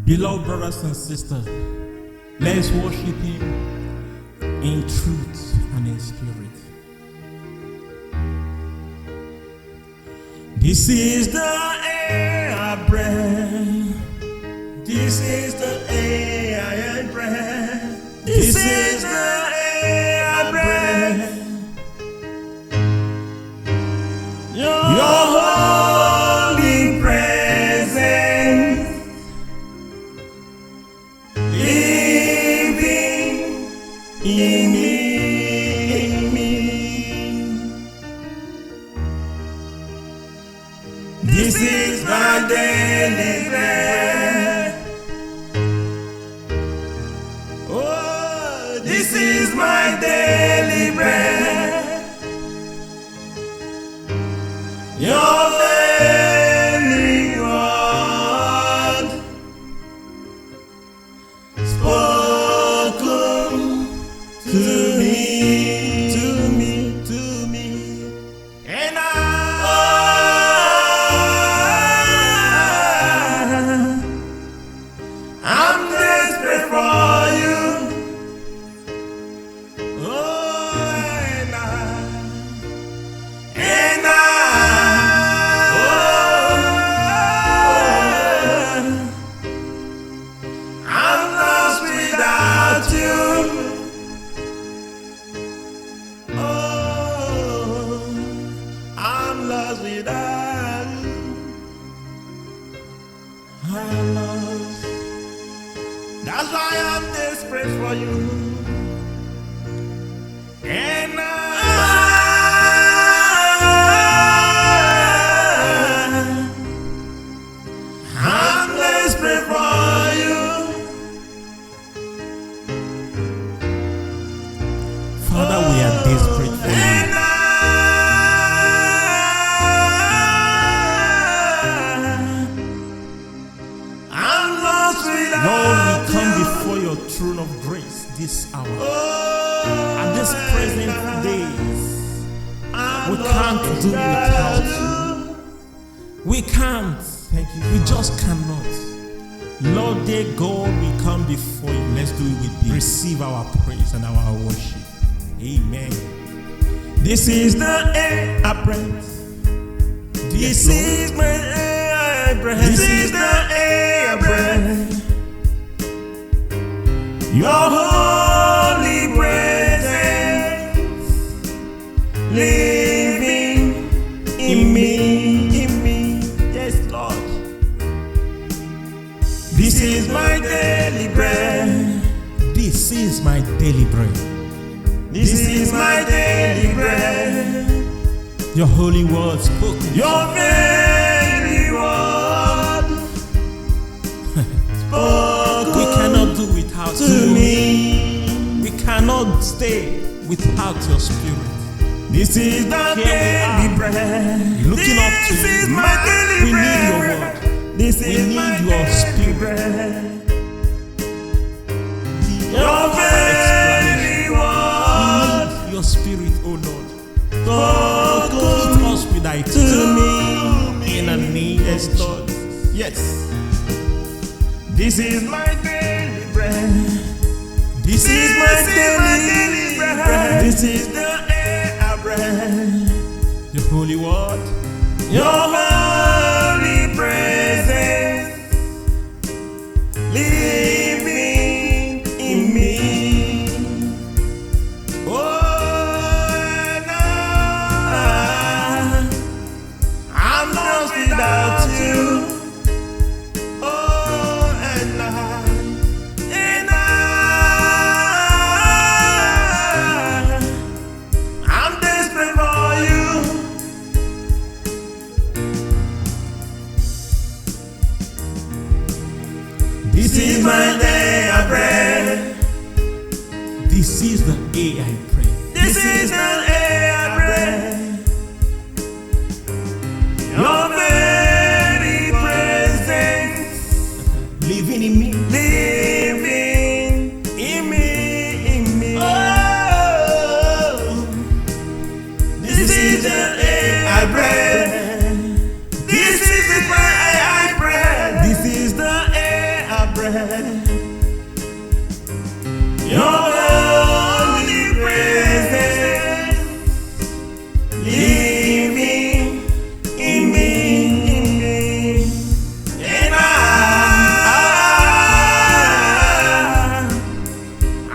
Beloved brothers and sisters, let's worship Him in truth and in spirit. This is the air I breathe. This is the air I breathe. This is the air I breathe. Your holy presence living in me. This is my daily bread. Oh, this is my daily bread. Your very word spoken to me, and I'm desperate for you. Oh, and I'm lost without you. Oh, I'm lost without you. I'm lost. That's why I'm desperate for you. And I'm desperate for you. Father, we are desperate for you. I'm lost without Lord, we come before your throne of grace this hour. At this present days, we can't do without you. We can't. Thank you. We just cannot. Lord, dear God, we come before you. Let's do it with you. Receive our praise and our worship. Amen. This is the air I breathe. This is my air I breathe. This is the air I breathe. Your holy presence living in me. Yes, Lord. This is my daily bread. This is my daily bread. This is my daily bread. Your holy word spoken. Your very word spoken. We cannot do without you. We cannot stay without your spirit. This is the daily bread. Looking up to you. This is my daily bread. We need your word. This is my your spirit. Your very word. We need your spirit, oh Lord. Lead us with thy truth in the name of Lord. Yes. This is my daily bread. This is my daily bread. This is the air I breathe. The holy word. Your holy presence living in me. Oh, and I'm lost without you. Oh, and I'm desperate for you. This is my day I pray. This is the day I pray. This is the day I pray. Your very presence living in me. Living in me, Oh, this is the day I pray. This is the day I pray. This is the day I pray. bread. Your holy presence living in me, and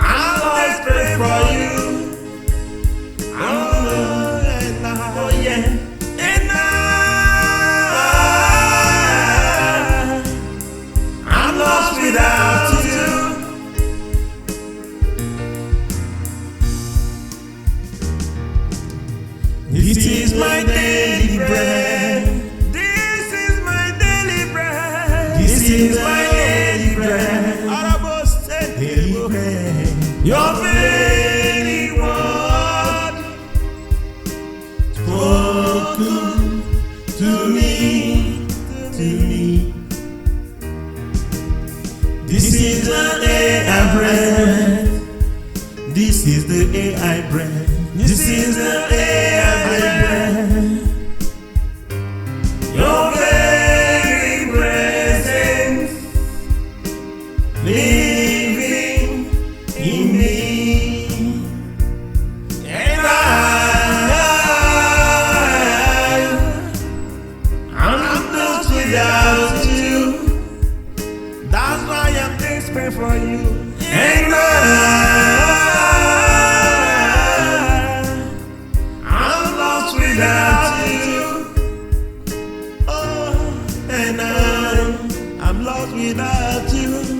I'll always pray for you. I'm lost without you. This is my daily bread. This is my daily bread. This is my daily bread. Daily bread. Your very word spoken to me, to me. This is the AI bread. This is the AI bread. This is the AI bread. Your very presence living in me, and I'm lost without you. That's why I'm desperate for you, and I'm lost without you. Oh, and I'm lost without you.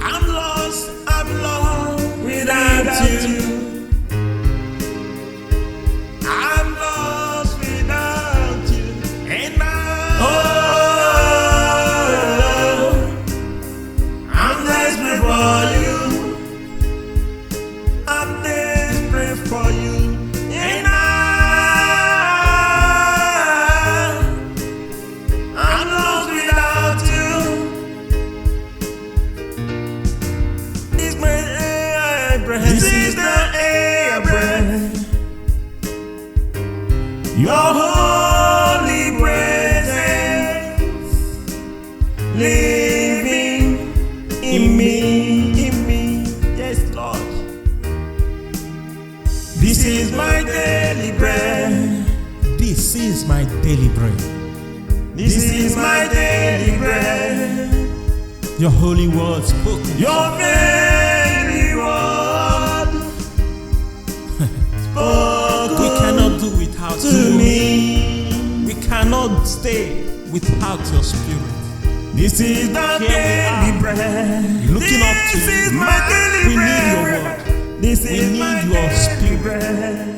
I'm lost without you. I'm lost without you, and I'm desperate for you. I'm desperate for you, and I'm lost without you. This is my AI bread. This is the AI bread. Your holy presence living in me, yes, Lord. This is my daily bread. This is my daily bread. This is my daily bread. Your holy word spoken. Your very word spoken. We cannot do without you. We cannot stay without your spirit. This is the daily bread. Looking up to you. We need your word. We need your spirit.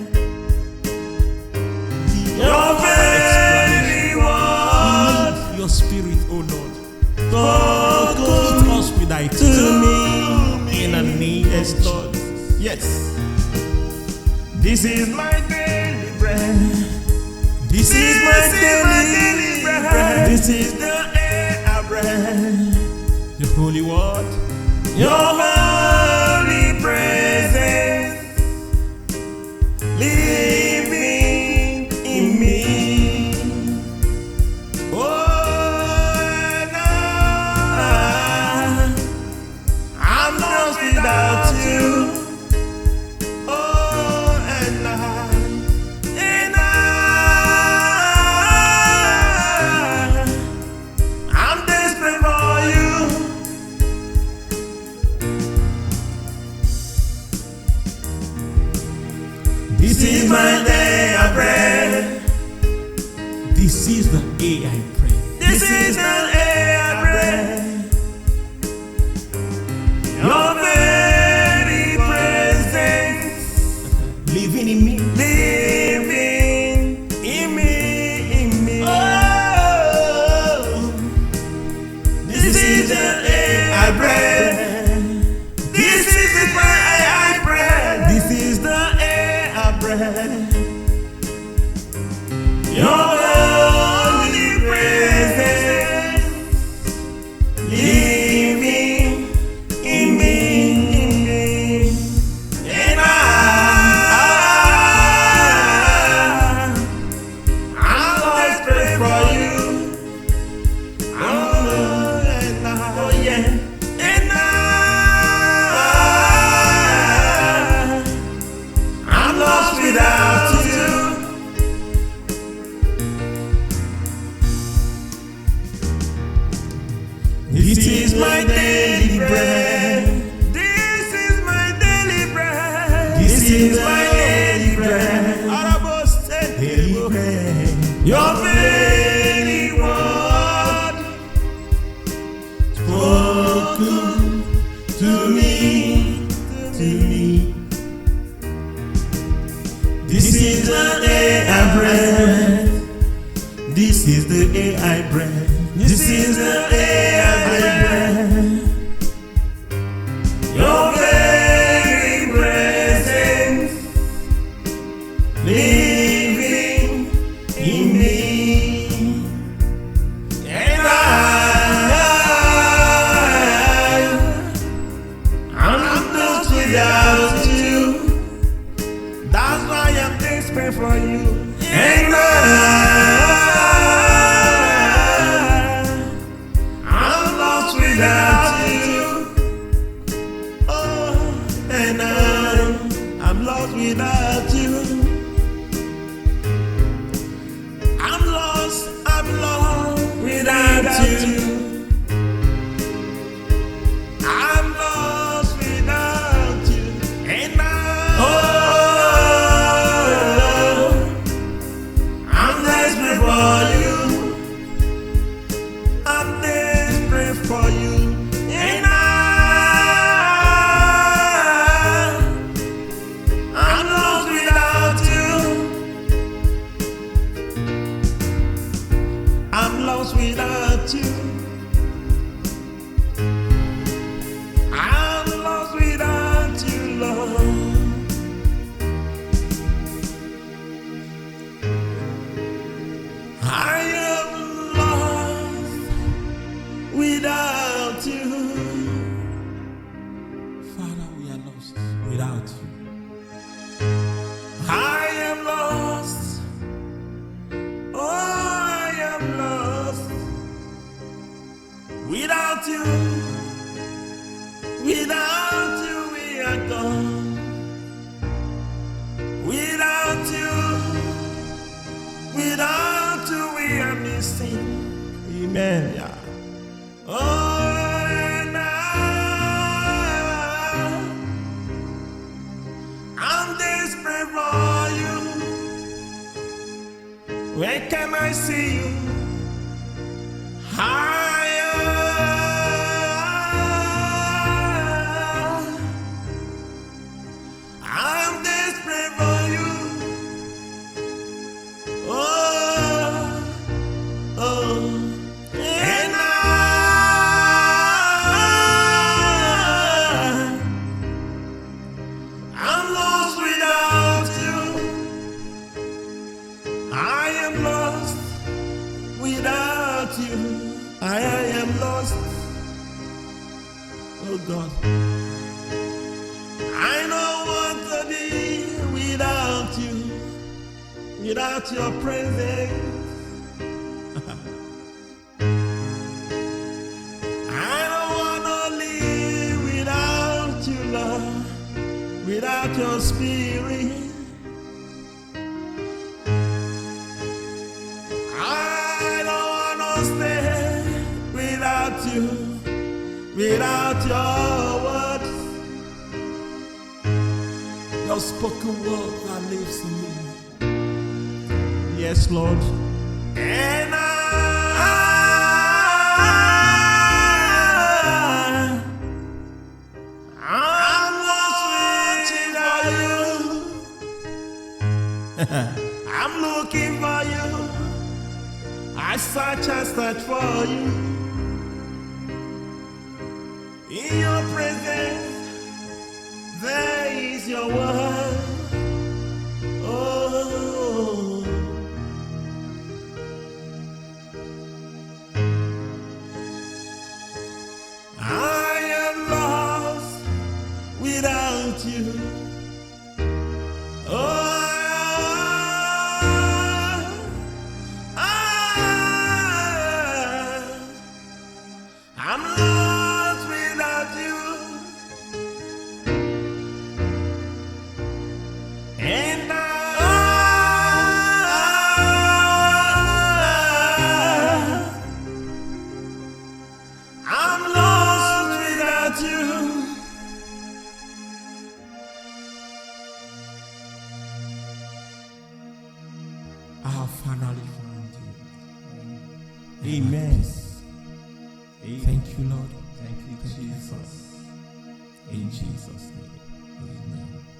Your very word. We need your spirit, oh Lord. Complete us with thy truth. In the name of Lord. Yes. This is my daily bread. This is my daily bread. This is the air bread. The holy word. Your holy presence living in me. Oh, I'm lost without you. This is my day of bread. This is the AI bread. This is the AI bread. Your very presence living in me. Living in me, in me. Oh, this is the AI bread. This is my AI bread. This is the bread. Your holy bread. This is my daily bread. This is my daily bread. This is my daily bread. Daily bread. Your very word spoken to me. This is the day I bread. This is the day I bread. This is the day I bread. Your very presence living in me, and I'm lost without you. That's why I'm desperate for you, and I'm lost without you. Oh, and I'm lost without you. I'm lost without you. I'm lost without you. And I'm desperate for you. I'm desperate for you. And I'm lost without you. I'm lost without you. I'm lost without you, Lord. I am lost without you. Father, we are lost without you. I am lost. Oh, I am lost without you. Without you, we are gone. Without you, we are missing. Amen. Yeah. Oh, and I'm desperate for you. Where can I see you? Higher. I'm desperate for you. Oh, and I'm lost without you. I am lost without you. I am lost. Oh God, I don't want to be without you, without your presence. I don't want to live without you, Lord, without your spirit. Stay without you, without your words, your spoken word that lives in me. Yes, Lord. And I'm lost without you. I'm looking for you. I search for you. In your presence, there is your word. Oh, I am lost without you. Oh, I'm lost without you. And I'm shall finally find you. Amen. Thank you, Lord. Thank you, Jesus. In Jesus' name. Amen.